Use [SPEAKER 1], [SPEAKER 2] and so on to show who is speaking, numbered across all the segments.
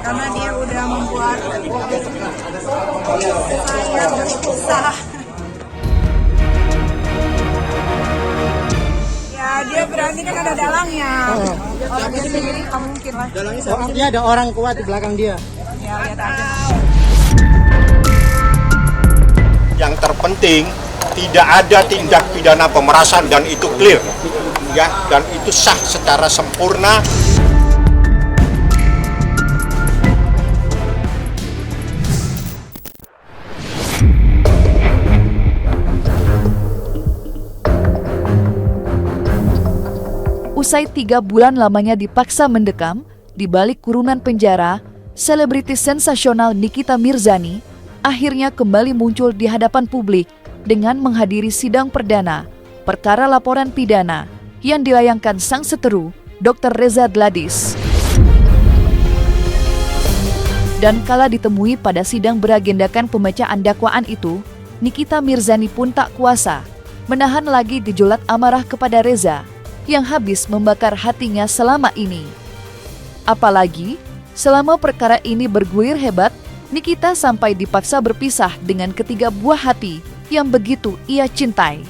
[SPEAKER 1] karena dia udah membuat saya bersusah. Ya dia berarti kan ada dalangnya. Kalau dia sendiri nggak mungkin lah.
[SPEAKER 2] Dia ada orang kuat di belakang dia.
[SPEAKER 1] Ya lihat aja.
[SPEAKER 3] Yang terpenting tidak ada tindak pidana pemerasan dan itu clear, ya, dan itu sah secara sempurna.
[SPEAKER 4] Usai 3 bulan lamanya dipaksa mendekam di balik kurungan penjara, selebritis sensasional Nikita Mirzani akhirnya kembali muncul di hadapan publik dengan menghadiri sidang perdana perkara laporan pidana yang dilayangkan sang seteru Dr. Reza Gladys. Dan kala ditemui pada sidang beragendakan pembacaan dakwaan itu, Nikita Mirzani pun tak kuasa menahan lagi gejolak amarah kepada Reza yang habis membakar hatinya selama ini. Apalagi, selama perkara ini bergulir hebat, Nikita sampai dipaksa berpisah dengan ketiga buah hati yang begitu ia cintai.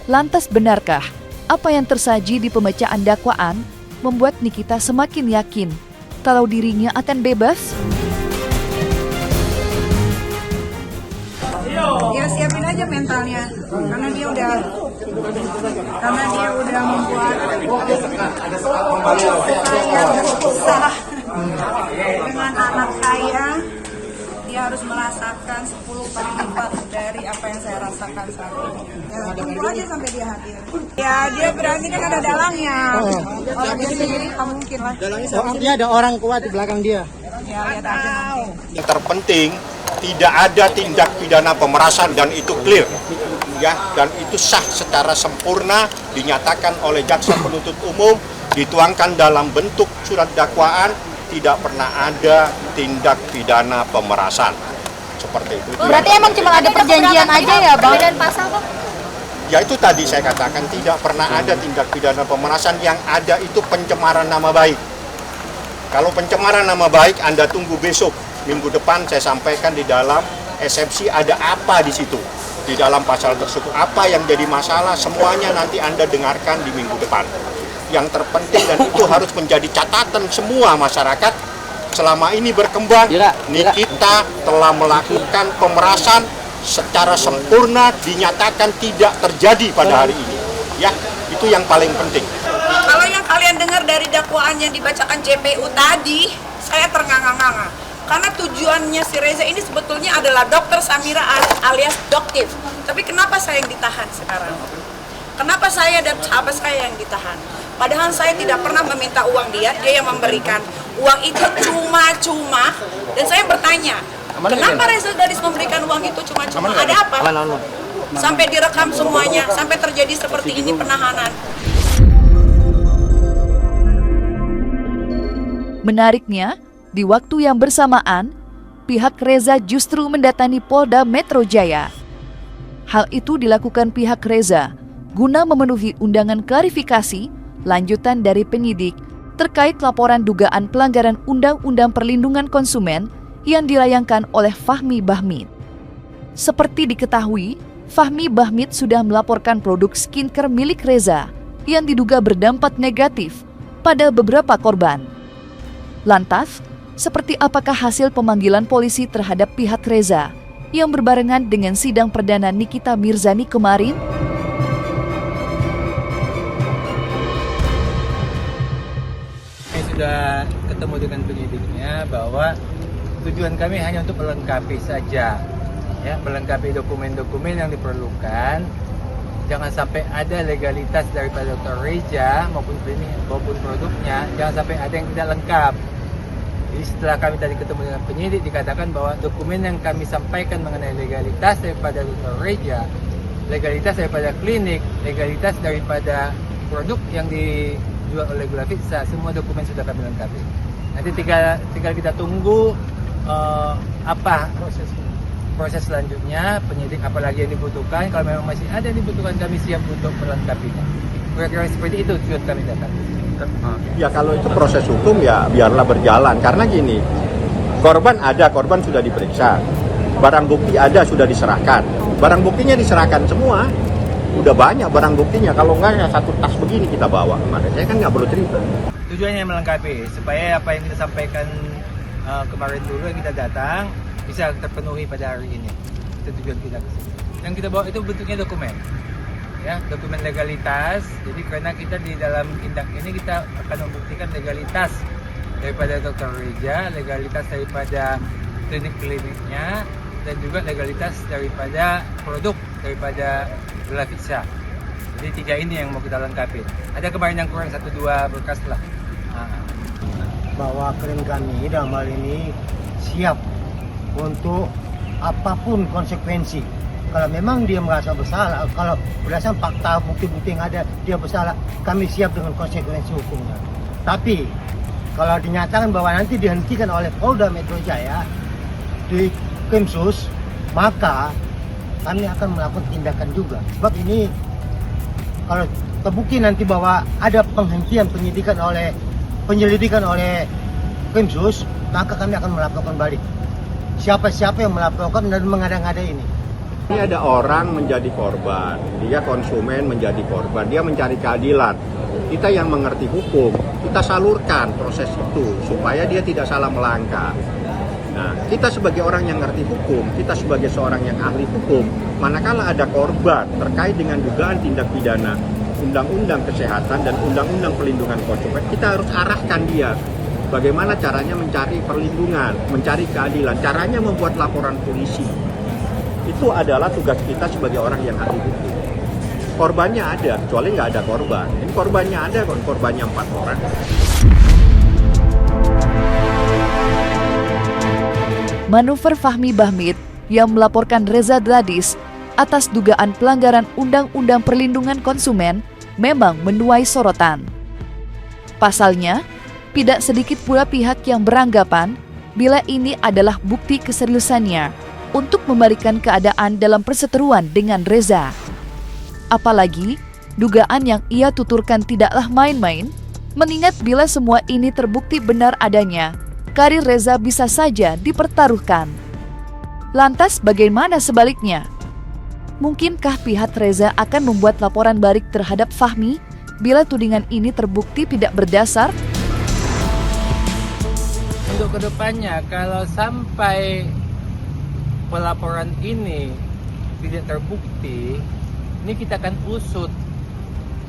[SPEAKER 4] Lantas benarkah apa yang tersaji di pembacaan dakwaan membuat Nikita semakin yakin kalau dirinya akan bebas?
[SPEAKER 1] Ya siapin aja mentalnya, karena dia udah membuat saya bersusah dengan anak saya. Dia harus merasakan 10 kali lipat dari apa yang saya rasakan saat ini. Ya, tunggu aja sampai dia hadir. Ya dia berarti kan ada dalangnya. Kalau dia sendiri nggak mungkin lah.
[SPEAKER 2] Dia ada orang kuat di belakang dia.
[SPEAKER 1] Ya lihat aja.
[SPEAKER 3] Yang terpenting tidak ada tindak pidana pemerasan dan itu clear, ya, dan itu sah secara sempurna dinyatakan oleh jaksa penuntut umum, dituangkan dalam bentuk surat dakwaan, tidak pernah ada tindak pidana pemerasan seperti itu.
[SPEAKER 5] Berarti emang cuma ada perjanjian aja ya Bang? Dan pasal Bang?
[SPEAKER 3] Ya itu tadi saya katakan tidak pernah ada tindak pidana pemerasan, yang ada itu pencemaran nama baik. Kalau pencemaran nama baik Anda tunggu besok, minggu depan saya sampaikan di dalam eksepsi ada apa di situ. Di dalam pasal tersebut apa yang jadi masalah, semuanya nanti Anda dengarkan di minggu depan. Yang terpenting dan itu harus menjadi catatan semua masyarakat, selama ini berkembang, Nikita telah melakukan pemerasan secara sempurna, dinyatakan tidak terjadi pada hari ini. Ya, itu yang paling penting.
[SPEAKER 1] Kalau yang kalian dengar dari dakwaan yang dibacakan JPU tadi, saya ternganga-nganga. Karena tujuannya si Reza ini sebetulnya adalah Dr. Samira alias Doktif. Tapi kenapa saya yang ditahan sekarang? Kenapa saya dan sahabat saya yang ditahan? Padahal saya tidak pernah meminta uang dia yang memberikan. Uang itu cuma-cuma, dan saya bertanya, kenapa Reza Gladys memberikan uang itu cuma-cuma? Ada apa? Sampai direkam semuanya, sampai terjadi seperti ini penahanan.
[SPEAKER 4] Menariknya, di waktu yang bersamaan, pihak Reza justru mendatangi Polda Metro Jaya. Hal itu dilakukan pihak Reza guna memenuhi undangan klarifikasi lanjutan dari penyidik terkait laporan dugaan pelanggaran Undang-Undang Perlindungan Konsumen yang dilayangkan oleh Fahmi Bahmid. Seperti diketahui, Fahmi Bahmid sudah melaporkan produk skincare milik Reza yang diduga berdampak negatif pada beberapa korban. Lantas, seperti apakah hasil pemanggilan polisi terhadap pihak Reza yang berbarengan dengan sidang perdana Nikita Mirzani kemarin?
[SPEAKER 6] Kami sudah ketemu dengan penyidiknya bahwa tujuan kami hanya untuk melengkapi saja, ya, melengkapi dokumen-dokumen yang diperlukan. Jangan sampai ada legalitas daripada Dr. Reza maupun klinik maupun produknya, jangan sampai ada yang tidak lengkap. Jadi setelah kami tadi ketemu dengan penyidik, dikatakan bahwa dokumen yang kami sampaikan mengenai legalitas daripada Dr. Reza, legalitas daripada klinik, legalitas daripada produk yang dijual oleh Gula Fitza, semua dokumen sudah kami lengkapi. Nanti tinggal kita tunggu apa proses selanjutnya, penyidik apalagi yang dibutuhkan. Kalau memang masih ada yang dibutuhkan, kami siap untuk melengkapinya. kira-kira seperti itu tujuan kami datang.
[SPEAKER 3] Ya kalau itu proses hukum ya biarlah berjalan. Karena gini, korban sudah diperiksa. Barang bukti ada, sudah diserahkan. Barang buktinya diserahkan semua. Udah banyak barang buktinya. Kalau enggak ya satu tas begini kita bawa kemana. Saya kan nggak perlu cerita.
[SPEAKER 6] Tujuannya melengkapi supaya apa yang kita sampaikan kemarin dulu yang kita datang bisa terpenuhi pada hari ini. Itu tujuan kita. Yang kita bawa itu bentuknya dokumen, ya, dokumen legalitas. Jadi karena kita di dalam tindak ini kita akan membuktikan legalitas daripada Dr. Reza, legalitas daripada klinik-kliniknya, dan juga legalitas daripada produk daripada Glavitsa. Jadi 3 ini yang mau kita lengkapi. Ada kemarin yang kurang 1-2 berkas lah.
[SPEAKER 7] Bahwa klien kami dalam hal ini siap untuk apapun konsekuensi. Kalau memang dia merasa bersalah, kalau berdasarkan fakta bukti-bukti yang ada dia bersalah, kami siap dengan konsekuensi hukumnya. Tapi kalau dinyatakan bahwa nanti dihentikan oleh Polda Metro Jaya di Krimsus, maka kami akan melakukan tindakan juga. Sebab ini kalau terbukti nanti bahwa ada penghentian penyelidikan oleh Krimsus, maka kami akan melaporkan balik. Siapa-siapa yang melaporkan dan mengada-ngada ini.
[SPEAKER 3] Ini ada orang menjadi korban, dia konsumen menjadi korban, dia mencari keadilan. Kita yang mengerti hukum, kita salurkan proses itu supaya dia tidak salah melangkah. Nah, kita sebagai orang yang ngerti hukum, kita sebagai seorang yang ahli hukum, manakala ada korban terkait dengan dugaan tindak pidana Undang-Undang Kesehatan dan Undang-Undang Perlindungan Konsumen, kita harus arahkan dia bagaimana caranya mencari perlindungan, mencari keadilan, caranya membuat laporan polisi. Itu adalah tugas kita sebagai orang yang ahli hukum. Korbannya ada, kecuali nggak ada korban. Ini korbannya ada, korbannya 4 orang.
[SPEAKER 4] Manuver Fahmi Bahmid yang melaporkan Reza Gladys atas dugaan pelanggaran Undang-Undang Perlindungan Konsumen memang menuai sorotan. Pasalnya, tidak sedikit pula pihak yang beranggapan bila ini adalah bukti keseriusannya untuk membalikan keadaan dalam perseteruan dengan Reza. Apalagi, dugaan yang ia tuturkan tidaklah main-main, mengingat bila semua ini terbukti benar adanya, karir Reza bisa saja dipertaruhkan. Lantas bagaimana sebaliknya? Mungkinkah pihak Reza akan membuat laporan balik terhadap Fahmi bila tudingan ini terbukti tidak berdasar?
[SPEAKER 6] Untuk kedepannya, kalau sampai pelaporan ini tidak terbukti, ini kita akan usut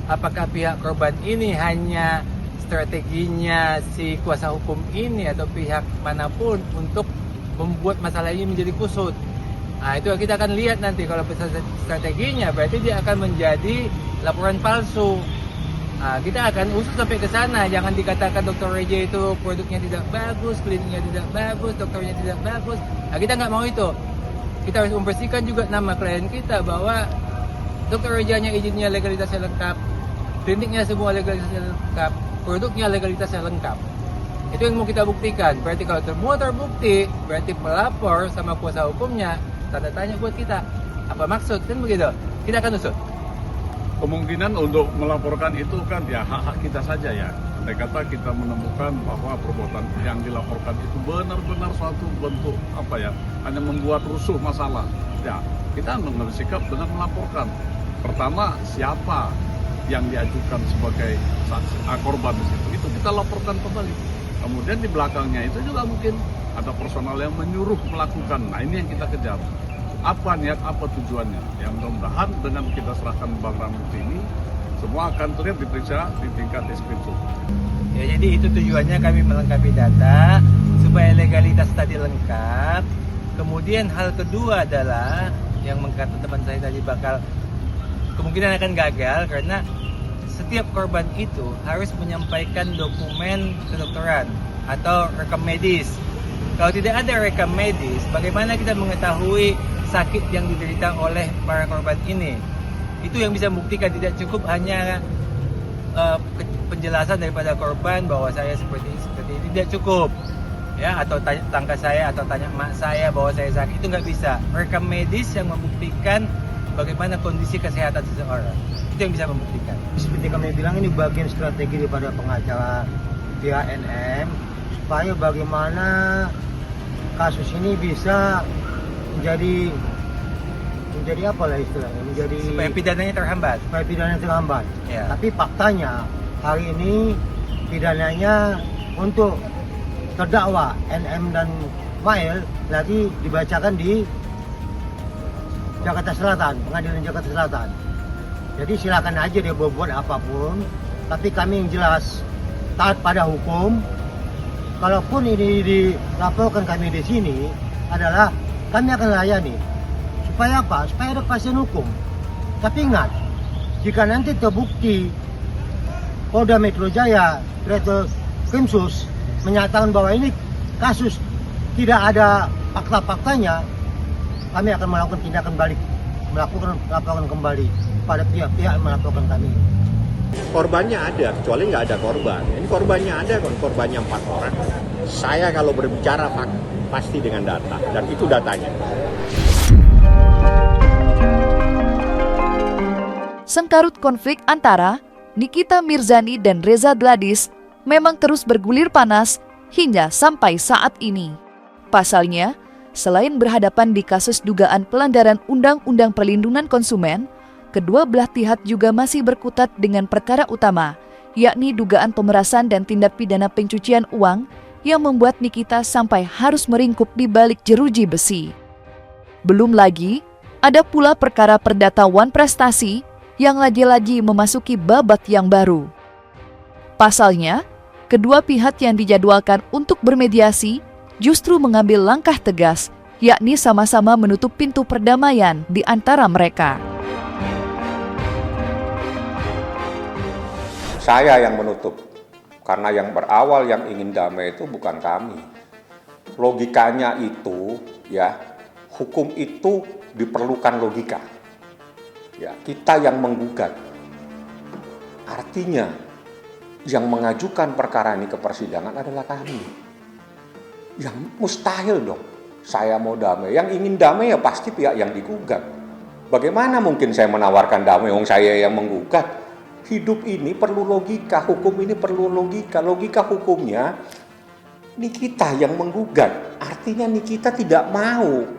[SPEAKER 6] apakah pihak korban ini hanya strateginya si kuasa hukum ini atau pihak manapun untuk membuat masalah ini menjadi kusut. Nah, itu kita akan lihat nanti. Kalau strateginya berarti dia akan menjadi laporan palsu. Nah, kita akan usut sampai ke sana. Jangan dikatakan Dr. Reza itu produknya tidak bagus, kliniknya tidak bagus, dokternya tidak bagus. Nah, kita nggak mau itu. Kita harus membersihkan juga nama klien kita bahwa Dr. Reza-nya izinnya legalitasnya lengkap, kliniknya semua legalitasnya lengkap, produknya legalitasnya lengkap. Itu yang mau kita buktikan. Berarti kalau semua terbukti, berarti pelapor sama kuasa hukumnya tanda tanya buat kita. Apa maksud? Kan begitu. Kita akan usut.
[SPEAKER 8] Kemungkinan untuk melaporkan itu kan ya hak-hak kita saja ya. Andai kata kita menemukan bahwa perbuatan yang dilaporkan itu benar-benar suatu bentuk hanya membuat rusuh masalah. Ya, kita mengambil sikap dengan melaporkan. Pertama, siapa yang diajukan sebagai korban di situ, itu kita laporkan kembali. Kemudian di belakangnya itu juga mungkin ada personal yang menyuruh melakukan. Nah, ini yang kita kejar. Apa niat, apa tujuannya? Ya, mudah-mudahan dengan kita serahkan barang bukti ini, semua akan terlihat diperiksa di tingkat Diskrimsus.
[SPEAKER 6] Ya, jadi itu tujuannya kami melengkapi data supaya legalitas tadi lengkap. Kemudian hal kedua adalah yang mengkata teman saya tadi bakal kemungkinan akan gagal karena setiap korban itu harus menyampaikan dokumen kedokteran atau rekam medis. Kalau tidak ada rekam medis, bagaimana kita mengetahui sakit yang diderita oleh para korban ini? Itu yang bisa membuktikan. Tidak cukup hanya penjelasan daripada korban bahwa saya seperti ini, tidak cukup. Ya, atau tanya tetangga saya atau tanya emak saya bahwa saya sakit, itu nggak bisa. Rekam medis yang membuktikan bagaimana kondisi kesehatan seseorang. Itu yang bisa membuktikan.
[SPEAKER 7] Seperti kami bilang, ini bagian strategi daripada pengacara pihak NM supaya bagaimana kasus ini bisa menjadi apa lah istilahnya, menjadi
[SPEAKER 6] Supaya pidananya terhambat. Ya.
[SPEAKER 7] Tapi faktanya hari ini pidananya untuk terdakwa NM dan Mail nanti dibacakan di Jakarta Selatan, Pengadilan Jakarta Selatan. Jadi silakan aja dia berbuat apapun, tapi kami yang jelas taat pada hukum. Kalaupun ini dilaporkan kami di sini adalah kami akan layani. Supaya apa? Supaya ada kepastian hukum. Tapi ingat, jika nanti terbukti Polda Metro Jaya, Direktur Krimsus menyatakan bahwa ini kasus tidak ada fakta-faktanya, kami akan melakukan tindakan balik, melakukan laporan kembali pada pihak-pihak yang melaporkan kami.
[SPEAKER 3] Korbannya ada, kecuali nggak ada korban. Ini korbannya ada, korbannya 4 orang. Saya kalau berbicara pasti dengan data, dan itu datanya.
[SPEAKER 4] Sengkarut konflik antara Nikita Mirzani dan Reza Gladys memang terus bergulir panas hingga sampai saat ini. Pasalnya, selain berhadapan di kasus dugaan pelanggaran Undang-Undang Perlindungan Konsumen, kedua belah pihak juga masih berkutat dengan perkara utama, yakni dugaan pemerasan dan tindak pidana pencucian uang yang membuat Nikita sampai harus meringkuk di balik jeruji besi. Belum lagi, ada pula perkara perdata Wan Prestasi yang lagi-lagi memasuki babak yang baru. Pasalnya, kedua pihak yang dijadwalkan untuk bermediasi justru mengambil langkah tegas, yakni sama-sama menutup pintu perdamaian di antara mereka.
[SPEAKER 9] Saya yang menutup, karena yang berawal yang ingin damai itu bukan kami. Logikanya itu, ya, hukum itu diperlukan logika. Ya, kita yang menggugat. Artinya, yang mengajukan perkara ini ke persidangan adalah kami. Yang mustahil dong, saya mau damai. Yang ingin damai ya pasti pihak yang digugat. Bagaimana mungkin saya menawarkan damai, saya yang menggugat? Hidup ini perlu logika, hukum ini perlu logika. Logika hukumnya, Nikita yang menggugat. Artinya Nikita tidak mau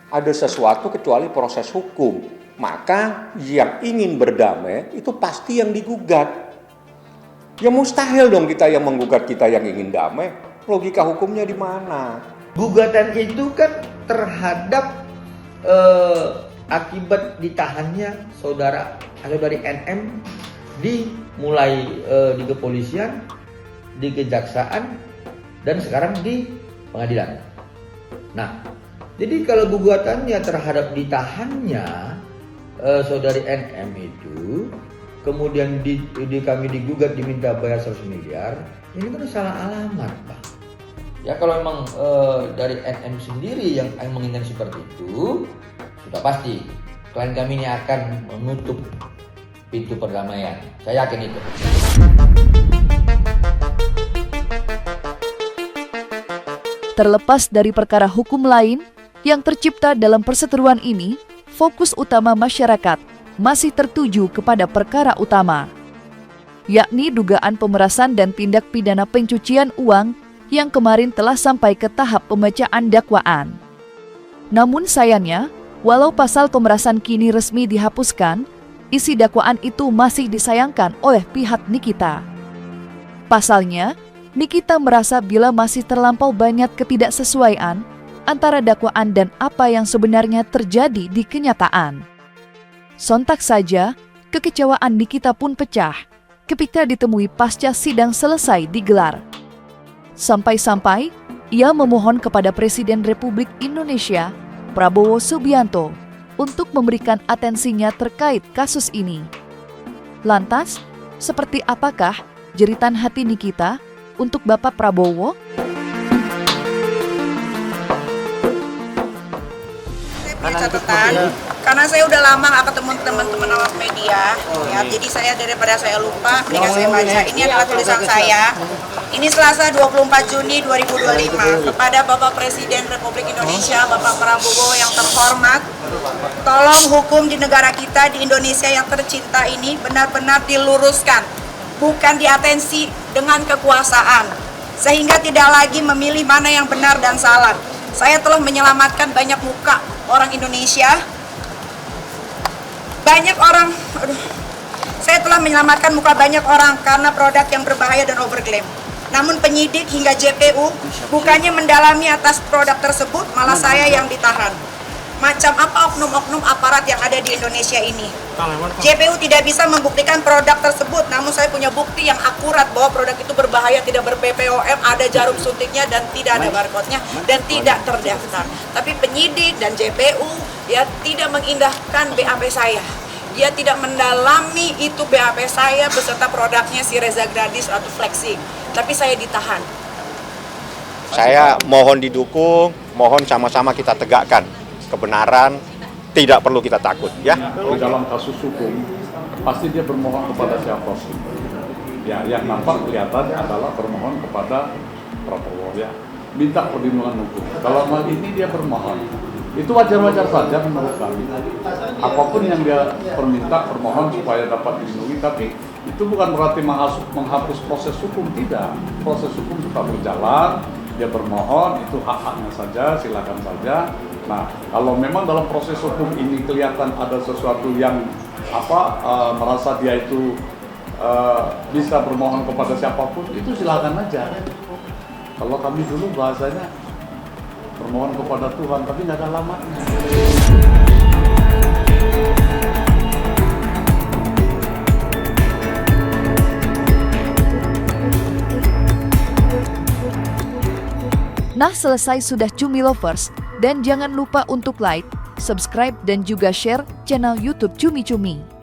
[SPEAKER 9] ada sesuatu kecuali proses hukum. Maka yang ingin berdamai itu pasti yang digugat. Ya mustahil dong kita yang menggugat, kita yang ingin damai. Logika hukumnya di mana?
[SPEAKER 10] Gugatan itu kan terhadap akibat ditahannya saudari NM dimulai di kepolisian, di kejaksaan, dan sekarang di pengadilan. Nah, jadi kalau gugatannya terhadap ditahannya saudari NM itu, kemudian kami digugat diminta bayar 100 miliar, ini kan salah alamat, Pak. Ya kalau memang dari NM sendiri yang menginginkan seperti itu, sudah pasti klien kami ini akan menutup pintu perdamaian. Saya yakin itu.
[SPEAKER 4] Terlepas dari perkara hukum lain yang tercipta dalam perseteruan ini, fokus utama masyarakat masih tertuju kepada perkara utama, yakni dugaan pemerasan dan tindak pidana pencucian uang yang kemarin telah sampai ke tahap pembacaan dakwaan. Namun sayangnya, walau pasal pemerasan kini resmi dihapuskan, isi dakwaan itu masih disayangkan oleh pihak Nikita. Pasalnya, Nikita merasa bila masih terlampau banyak ketidaksesuaian antara dakwaan dan apa yang sebenarnya terjadi di kenyataan. Sontak saja, kekecewaan Nikita pun pecah ketika ditemui pasca sidang selesai digelar. Sampai-sampai, ia memohon kepada Presiden Republik Indonesia, Prabowo Subianto, untuk memberikan atensinya terkait kasus ini. Lantas, seperti apakah jeritan hati Nikita untuk Bapak Prabowo?
[SPEAKER 1] Saya punya catatan, karena saya udah lama gak ketemu teman-teman awak media, ya, jadi daripada saya lupa, mendingan saya baca. Ini adalah tulisan saya. Ini Selasa 24 Juni 2025. Kepada Bapak Presiden Republik Indonesia, Bapak Prabowo yang terhormat, tolong hukum di negara kita, di Indonesia yang tercinta ini benar-benar diluruskan, bukan diatensi dengan kekuasaan, sehingga tidak lagi memilih mana yang benar dan salah. Saya telah menyelamatkan banyak muka orang Indonesia, saya telah menyelamatkan muka banyak orang karena produk yang berbahaya dan overklaim. Namun penyidik hingga JPU bukannya mendalami atas produk tersebut, malah saya yang ditahan. Macam apa oknum-oknum aparat yang ada di Indonesia ini? JPU tidak bisa membuktikan produk tersebut, namun saya punya bukti yang akurat bahwa produk itu berbahaya, tidak ber-BPOM, ada jarum suntiknya dan tidak ada barcode-nya dan tidak terdaftar. Tapi penyidik dan JPU ya tidak mengindahkan BAP saya. Dia tidak mendalami itu BAP saya beserta produknya si Reza Gradis atau Flexi. Tapi saya ditahan.
[SPEAKER 3] Saya mohon didukung, mohon sama-sama kita tegakkan kebenaran, tidak perlu kita takut, ya.
[SPEAKER 8] Di dalam kasus hukum, pasti dia bermohon kepada siapa sih? Ya, yang nampak kelihatan adalah bermohon kepada Prabowo, ya. Minta perlindungan hukum. Kalau hal ini dia bermohon, itu wajar-wajar saja menurut kami. Apapun yang dia permohon supaya dapat dilindungi, tapi itu bukan berarti menghapus proses hukum, tidak. Proses hukum tetap berjalan, dia bermohon, itu hak-haknya saja, silakan saja. Nah, kalau memang dalam proses hukum ini kelihatan ada sesuatu yang merasa dia itu bisa bermohon kepada siapapun, itu silakan aja. Kalau kami dulu bahasanya bermohon kepada Tuhan, tapi nggak ada alamatnya.
[SPEAKER 4] Nah, selesai sudah Cumi Lovers, dan jangan lupa untuk like, subscribe, dan juga share channel YouTube Cumi Cumi.